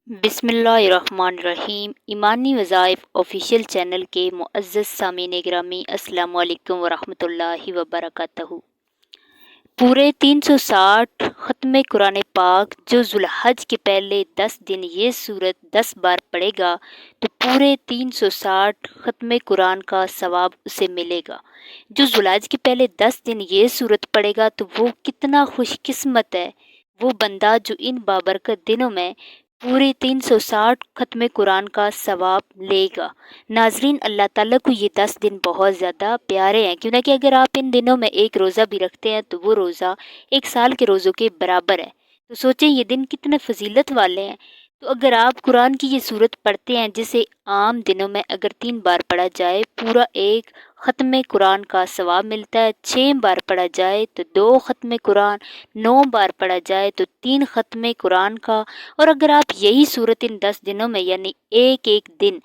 بسم اللہ الرحمن الرحیم۔ ایمانی وظائف آفیشیل چینل کے معزز سامعین گرامی، السلام علیکم ورحمۃ اللہ وبرکاتہ۔ پورے 360 ختم قرآن پاک جو ذوالحج کے پہلے 10 دن یہ سورت 10 بار پڑھے گا تو پورے 360 ختم قرآن کا ثواب اسے ملے گا۔ جو ذوالحج کے پہلے 10 دن یہ سورت پڑھے گا تو وہ کتنا خوش قسمت ہے وہ بندہ جو ان بابرکت دنوں میں پورے 360 ختم قرآن کا ثواب لے گا۔ ناظرین، اللہ تعالیٰ کو یہ 10 دن بہت زیادہ پیارے ہیں، کیونکہ اگر آپ ان دنوں میں ایک روزہ بھی رکھتے ہیں تو وہ روزہ 1 سال کے روزوں کے برابر ہے۔ تو سوچیں یہ دن کتنے فضیلت والے ہیں۔ تو اگر آپ قرآن کی یہ سورت پڑھتے ہیں جسے عام دنوں میں اگر 3 بار پڑھا جائے پورا 1 ختم قرآن کا ثواب ملتا ہے، 6 بار پڑھا جائے تو 2 ختم قرآن، 9 بار پڑھا جائے تو 3 ختم قرآن کا، اور اگر آپ یہی سورت ان 10 دنوں میں یعنی ایک دن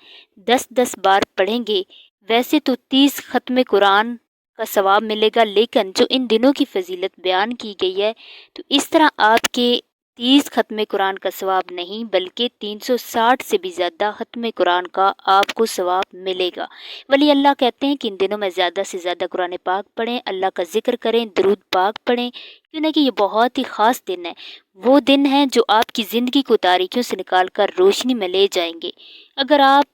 10 بار پڑھیں گے ویسے تو 30 ختم قرآن کا ثواب ملے گا، لیکن جو ان دنوں کی فضیلت بیان کی گئی ہے تو اس طرح آپ کے 30 ختم قرآن کا ثواب نہیں بلکہ 360 سے بھی زیادہ ختم قرآن کا آپ کو ثواب ملے گا۔ ولی اللہ کہتے ہیں کہ ان دنوں میں زیادہ سے زیادہ قرآن پاک پڑھیں، اللہ کا ذکر کریں، درود پاک پڑھیں، کیونکہ یہ بہت ہی خاص دن ہے۔ وہ دن ہیں جو آپ کی زندگی کو تاریکیوں سے نکال کر روشنی میں لے جائیں گے۔ اگر آپ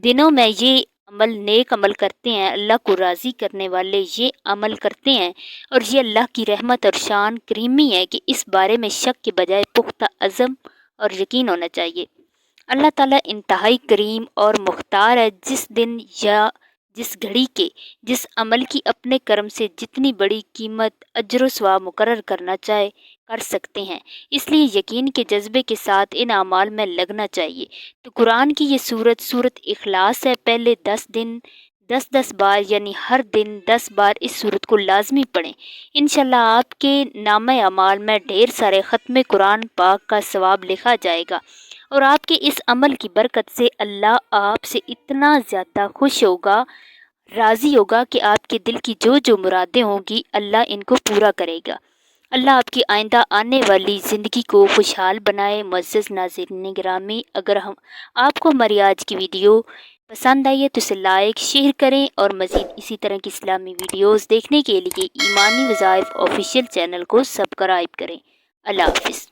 دنوں میں یہ نیک عمل کرتے ہیں، اللہ کو راضی کرنے والے یہ عمل کرتے ہیں، اور یہ اللہ کی رحمت اور شان کریمی ہے کہ اس بارے میں شک کے بجائے پختہ عزم اور یقین ہونا چاہیے۔ اللہ تعالیٰ انتہائی کریم اور مختار ہے، جس دن یا جس گھڑی کے جس عمل کی اپنے کرم سے جتنی بڑی قیمت اجر و ثواب مقرر کرنا چاہے کر سکتے ہیں، اس لیے یقین کے جذبے کے ساتھ ان اعمال میں لگنا چاہیے۔ تو قرآن کی یہ سورت اخلاص ہے۔ پہلے 10 دن 10 بار یعنی ہر دن 10 بار اس سورت کو لازمی پڑھیں، انشاءاللہ آپ کے نامہ اعمال میں ڈھیر سارے ختم قرآن پاک کا ثواب لکھا جائے گا، اور آپ کے اس عمل کی برکت سے اللہ آپ سے اتنا زیادہ خوش ہوگا، راضی ہوگا کہ آپ کے دل کی جو مرادیں ہوں گی اللہ ان کو پورا کرے گا۔ اللہ آپ کی آئندہ آنے والی زندگی کو خوشحال بنائے۔ معزز ناظرین گرامی، اگر آپ کو ہماری آج کی ویڈیو پسند آئی ہے تو اسے لائک شیئر کریں، اور مزید اسی طرح کی اسلامی ویڈیوز دیکھنے کے لیے ایمانی وظائف آفیشیل چینل کو سبسکرائب کریں۔ اللہ حافظ۔